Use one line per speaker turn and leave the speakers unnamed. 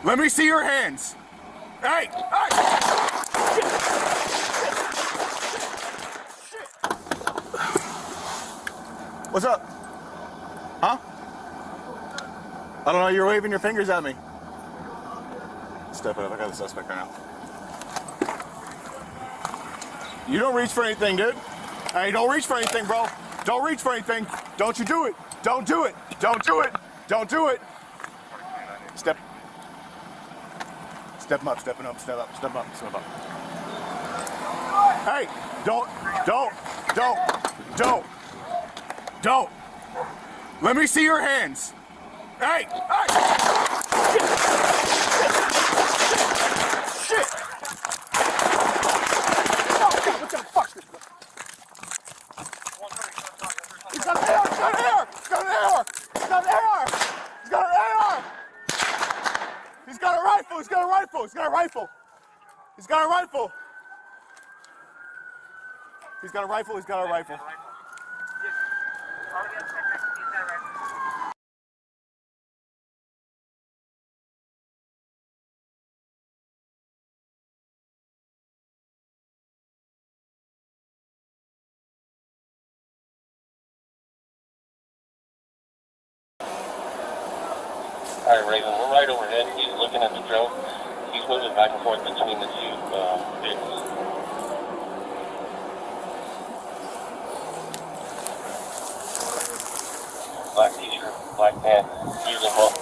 Let me see your hands. Hey! Hey! Shit! What's up? Huh? I don't know, you're waving your fingers at me. Step up, I got the suspect right now. You don't reach for anything, dude. Hey, don't reach for anything, bro. Don't reach for anything. Don't you do it. Don't do it. Don't do it. Don't do it. Step him up, step him up, step up, step up, step up. Hey, don't. Let me see your hands. Hey, hey. Shit. Oh, God, what the fuck? He's got an AR, he's got an AR, he's got an AR, he's got an AR, he's got an AR. He's got a rifle, he's got a rifle, he's got a rifle. He's got a rifle. He's got a rifle, he's got a rifle.
Alright, Raven, we're right overhead. He's looking at the drone. He's moving back and forth between the two vehicles. Black t-shirt, black pants, using both